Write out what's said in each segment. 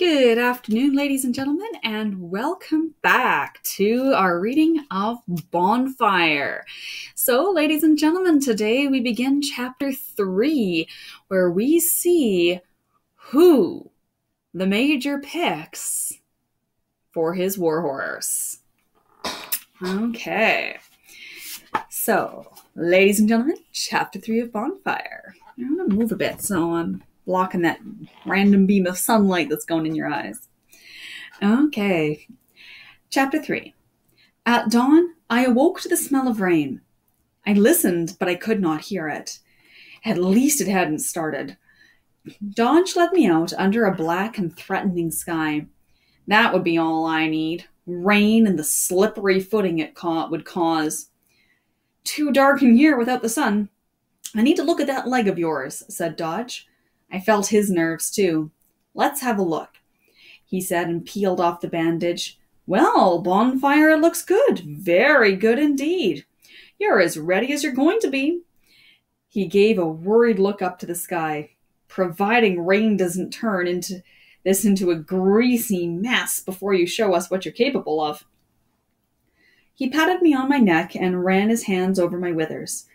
Good afternoon, ladies and gentlemen, and welcome back to our reading of Bonfire. So, ladies and gentlemen, today we begin chapter 3, where we see who the Major picks for his war horse. Okay. So, ladies and gentlemen, chapter 3 of Bonfire. I'm going to move a bit so I'm blocking that random beam of sunlight that's going in your eyes. Okay. Chapter 3. At dawn, I awoke to the smell of rain. I listened, but I could not hear it. At least it hadn't started. Dodge led me out under a black and threatening sky. That would be all I need. Rain and the slippery footing it would cause. Too dark in here without the sun. I need to look at that leg of yours, said Dodge. I felt his nerves, too. Let's have a look, he said, and peeled off the bandage. Well, Bonfire, it looks good. Very good indeed. You're as ready as you're going to be. He gave a worried look up to the sky. Providing rain doesn't turn into a greasy mess before you show us what you're capable of. He patted me on my neck and ran his hands over my withers.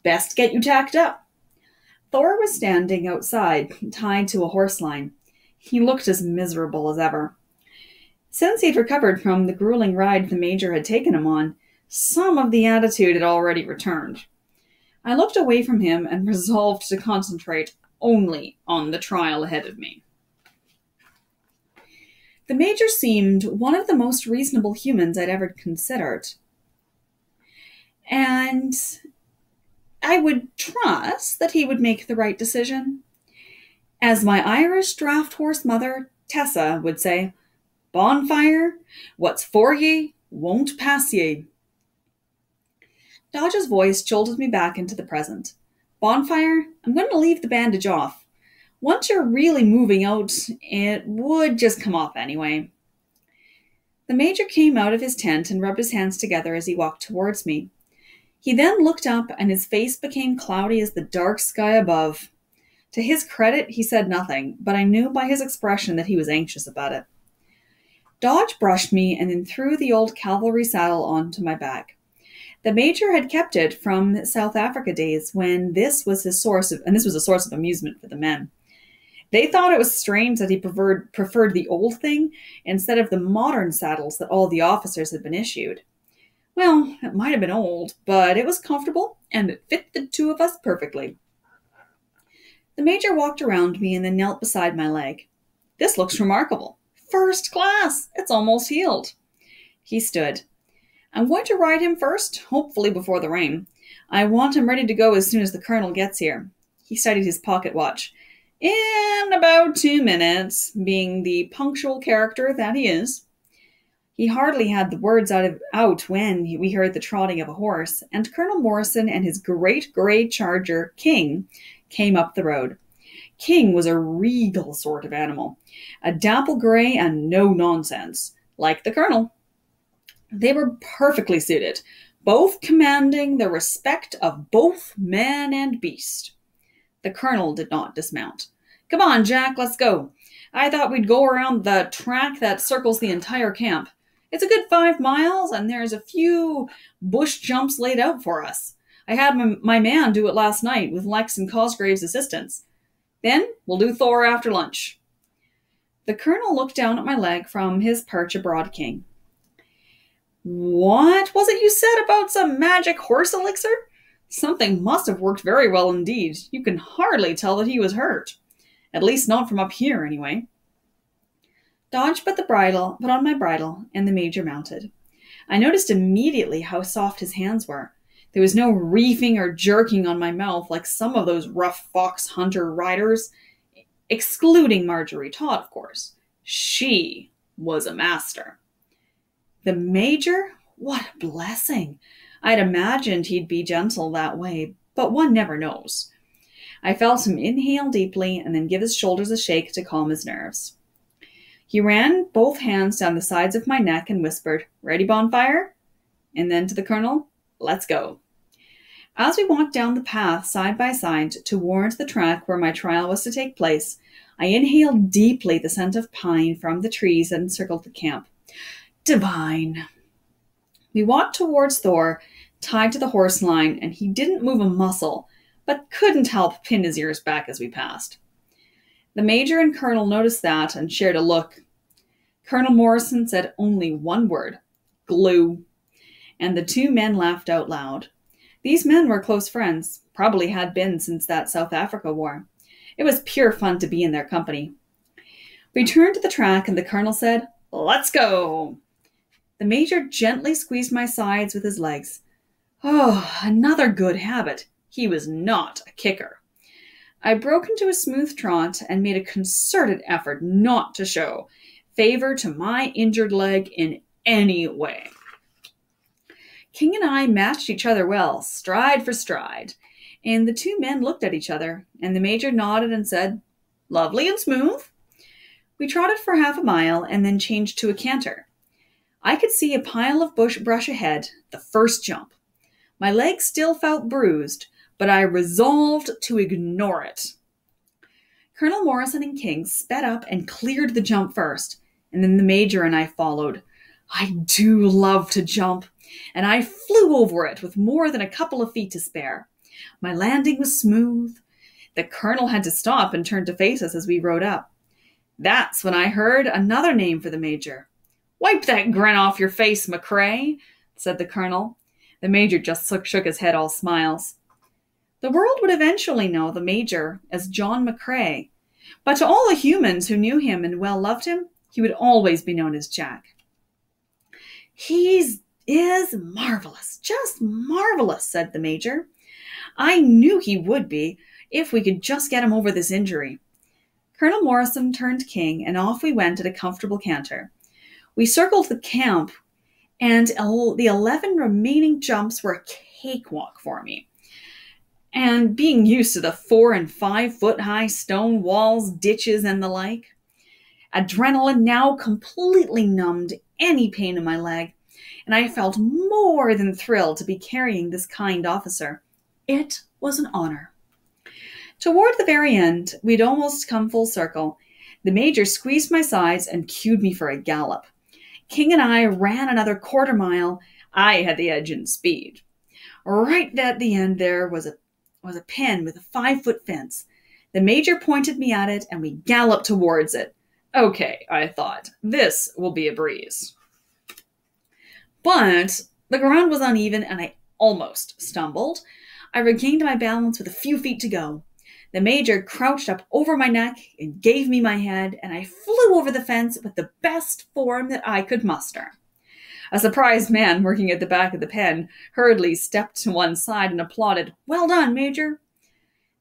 Best get you tacked up. Thor was standing outside, tied to a horse line. He looked as miserable as ever. Since he'd recovered from the grueling ride the Major had taken him on, some of the attitude had already returned. I looked away from him and resolved to concentrate only on the trial ahead of me. The Major seemed one of the most reasonable humans I'd ever considered. And I would trust that he would make the right decision. As my Irish draft horse mother, Tessa, would say, Bonfire, what's for ye won't pass ye. Dodge's voice jolted me back into the present. Bonfire, I'm going to leave the bandage off. Once you're really moving out, it would just come off anyway. The Major came out of his tent and rubbed his hands together as he walked towards me. He then looked up and his face became cloudy as the dark sky above. To his credit, he said nothing, but I knew by his expression that he was anxious about it. Dodge brushed me and then threw the old cavalry saddle onto my back. The Major had kept it from South Africa days when this was a source of amusement for the men. They thought it was strange that he preferred the old thing instead of the modern saddles that all the officers had been issued. Well, it might have been old, but it was comfortable, and it fit the two of us perfectly. The Major walked around me and then knelt beside my leg. This looks remarkable. First class! It's almost healed. He stood. I'm going to ride him first, hopefully before the rain. I want him ready to go as soon as the Colonel gets here. He studied his pocket watch. In about 2 minutes, being the punctual character that he is. He hardly had the words out when we heard the trotting of a horse, and Colonel Morrison and his great grey charger, King, came up the road. King was a regal sort of animal, a dapple grey and no nonsense, like the Colonel. They were perfectly suited, both commanding the respect of both man and beast. The Colonel did not dismount. Come on, Jack, let's go. I thought we'd go around the track that circles the entire camp. It's a good 5 miles, and there's a few bush jumps laid out for us. I had my man do it last night with Lex and Cosgrave's assistance. Then we'll do Thor after lunch. The Colonel looked down at my leg from his perch aboard King. What was it you said about some magic horse elixir? Something must have worked very well indeed. You can hardly tell that he was hurt. At least not from up here, anyway. Dodge put on my bridle, and the Major mounted. I noticed immediately how soft his hands were. There was no reefing or jerking on my mouth like some of those rough fox hunter riders, excluding Marjorie Todd, of course. She was a master. The Major? What a blessing! I'd imagined he'd be gentle that way, but one never knows. I felt him inhale deeply and then give his shoulders a shake to calm his nerves. He ran both hands down the sides of my neck and whispered, Ready, Bonfire? And then to the Colonel, Let's go. As we walked down the path side by side towards the track where my trial was to take place, I inhaled deeply the scent of pine from the trees that encircled the camp. Divine. We walked towards Thor, tied to the horse line, and he didn't move a muscle, but couldn't help pin his ears back as we passed. The Major and Colonel noticed that and shared a look. Colonel Morrison said only one word, glue, and the two men laughed out loud. These men were close friends, probably had been since that South Africa war. It was pure fun to be in their company. We turned to the track and the Colonel said, "Let's go!" The Major gently squeezed my sides with his legs. Oh, another good habit. He was not a kicker. I broke into a smooth trot and made a concerted effort not to show favor to my injured leg in any way. King and I matched each other well, stride for stride, and the two men looked at each other, and the Major nodded and said, "Lovely and smooth." We trotted for half a mile and then changed to a canter. I could see a pile of brush ahead, the first jump. My leg still felt bruised, but I resolved to ignore it. Colonel Morrison and King sped up and cleared the jump first, and then the Major and I followed. I do love to jump, and I flew over it with more than a couple of feet to spare. My landing was smooth. The Colonel had to stop and turn to face us as we rode up. That's when I heard another name for the Major. "Wipe that grin off your face, McCrae," said the Colonel. The Major just shook his head, all smiles. The world would eventually know the Major as John McCrae, but to all the humans who knew him and well loved him, he would always be known as Jack. "He is marvelous, just marvelous," said the Major. "I knew he would be, if we could just get him over this injury." Colonel Morrison turned King, and off we went at a comfortable canter. We circled the camp, and the 11 remaining jumps were a cakewalk for me. And being used to the 4 and 5 foot high stone walls, ditches, and the like, adrenaline now completely numbed any pain in my leg, and I felt more than thrilled to be carrying this kind officer. It was an honor. Toward the very end, we'd almost come full circle. The Major squeezed my sides and cued me for a gallop. King and I ran another quarter mile. I had the edge in speed. Right at the end there was a pen with a 5-foot fence. The Major pointed me at it, and we galloped towards it. Okay, I thought, this will be a breeze. But the ground was uneven, and I almost stumbled. I regained my balance with a few feet to go. The Major crouched up over my neck and gave me my head, and I flew over the fence with the best form that I could muster. A surprised man working at the back of the pen hurriedly stepped to one side and applauded, "Well done, Major."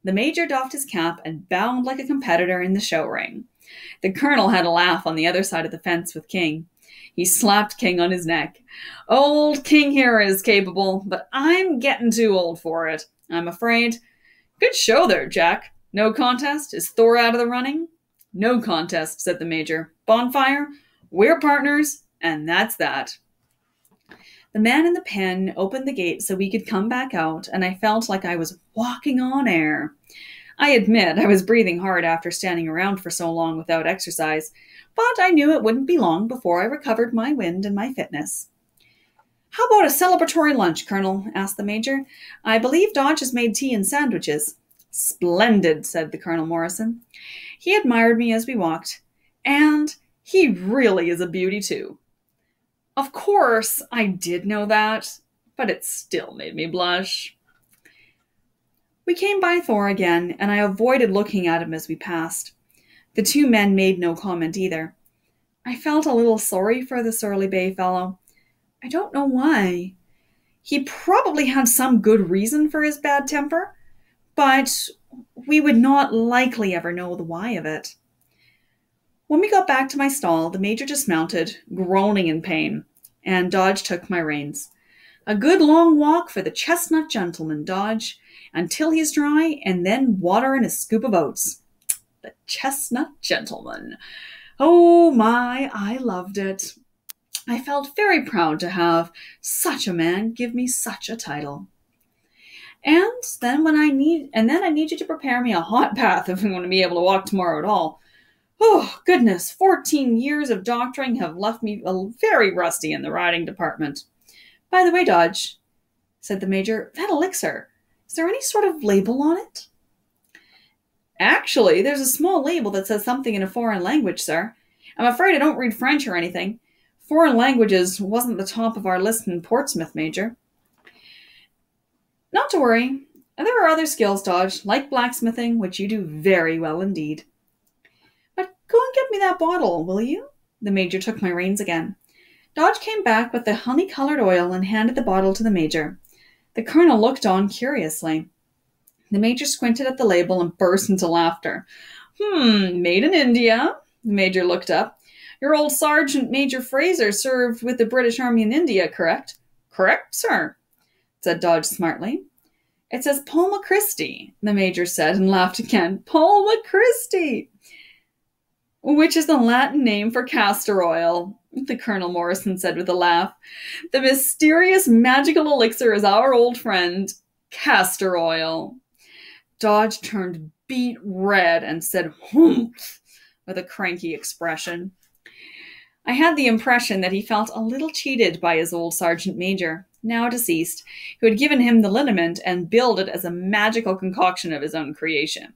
The Major doffed his cap and bowed like a competitor in the show ring. The Colonel had a laugh on the other side of the fence with King. He slapped King on his neck. "Old King here is capable, but I'm getting too old for it, I'm afraid." "Good show there, Jack. No contest? Is Thor out of the running?" "No contest," said the Major. "Bonfire? We're partners, and that's that." The man in the pen opened the gate so we could come back out, and I felt like I was walking on air. I admit I was breathing hard after standing around for so long without exercise, but I knew it wouldn't be long before I recovered my wind and my fitness. "How about a celebratory lunch, Colonel?" asked the Major. "I believe Dodge has made tea and sandwiches." "Splendid," said the Colonel Morrison. He admired me as we walked, and he really is a beauty too. Of course, I did know that, but it still made me blush. We came by Thor again, and I avoided looking at him as we passed. The two men made no comment either. I felt a little sorry for the surly bay fellow. I don't know why. He probably had some good reason for his bad temper, but we would not likely ever know the why of it. When we got back to my stall, the Major dismounted, groaning in pain, and Dodge took my reins. "A good long walk for the chestnut gentleman, Dodge, until he's dry, and then water and a scoop of oats." The chestnut gentleman. Oh my, I loved it. I felt very proud to have such a man give me such a title. And then I need you to prepare me a hot bath if I'm going to be able to walk tomorrow at all. Oh, goodness, 14 years of doctoring have left me very rusty in the riding department. By the way, Dodge, said the Major, that elixir, is there any sort of label on it? Actually, there's a small label that says something in a foreign language, sir. I'm afraid I don't read French or anything. Foreign languages wasn't the top of our list in Portsmouth, Major. Not to worry. There are other skills, Dodge, like blacksmithing, which you do very well indeed. But go and get me that bottle, will you? The Major took my reins again. Dodge came back with the honey-colored oil and handed the bottle to the Major. The Colonel looked on curiously. The Major squinted at the label and burst into laughter. Made in India. The Major looked up. Your old Sergeant Major Fraser served with the British Army in India, correct? Correct, sir, said Dodge smartly. It says Palma Christi, the Major said and laughed again. Palma Christi, which is the Latin name for castor oil, the Colonel Morrison said with a laugh. The mysterious magical elixir is our old friend, castor oil. Dodge turned beet red and said humph with a cranky expression. I had the impression that he felt a little cheated by his old Sergeant Major, now deceased, who had given him the liniment and billed it as a magical concoction of his own creation.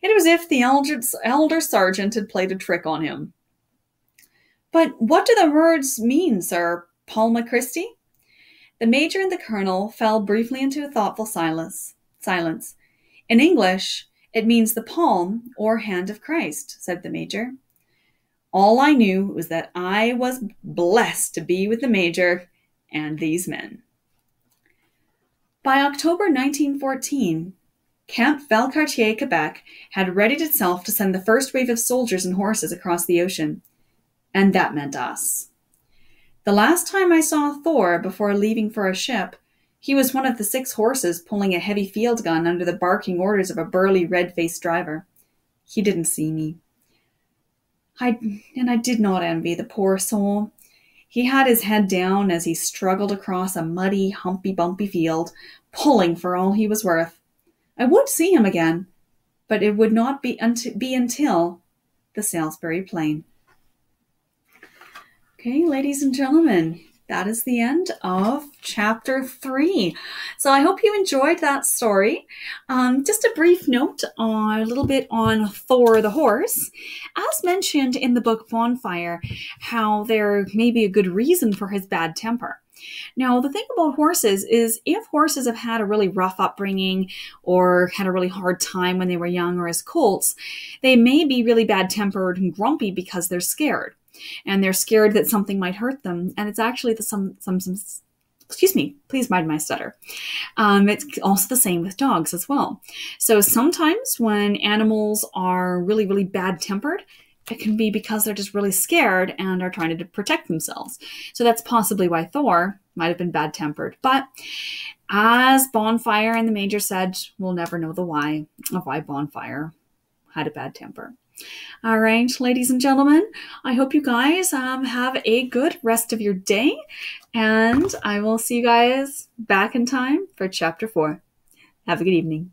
It was as if the elder sergeant had played a trick on him. But what do the words mean, sir? Palma Christi? The Major and the Colonel fell briefly into a thoughtful silence. In English, it means the palm or hand of Christ, said the Major. All I knew was that I was blessed to be with the Major and these men. By October 1914, Camp Valcartier, Quebec, had readied itself to send the first wave of soldiers and horses across the ocean. And that meant us. The last time I saw Thor before leaving for a ship, he was one of the 6 horses pulling a heavy field gun under the barking orders of a burly, red-faced driver. He didn't see me. I did not envy the poor soul. He had his head down as he struggled across a muddy, humpy-bumpy field, pulling for all he was worth. I would see him again, but it would not be until the Salisbury Plain. Okay, ladies and gentlemen, that is the end of chapter 3. So I hope you enjoyed that story. Just a brief note on a little bit on Thor the horse. As mentioned in the book Bonfire, how there may be a good reason for his bad temper. Now, the thing about horses is if horses have had a really rough upbringing or had a really hard time when they were young or as colts, they may be really bad-tempered and grumpy because they're scared. And they're scared that something might hurt them. And it's actually excuse me, please mind my stutter. It's also the same with dogs as well. So sometimes when animals are really, really bad-tempered, it can be because they're just really scared and are trying to protect themselves. So that's possibly why Thor might have been bad-tempered. But as Bonfire and the Major said, we'll never know the why of why Bonfire had a bad temper. All right, ladies and gentlemen, I hope you guys have a good rest of your day, and I will see you guys back in time for chapter 4. Have a good evening.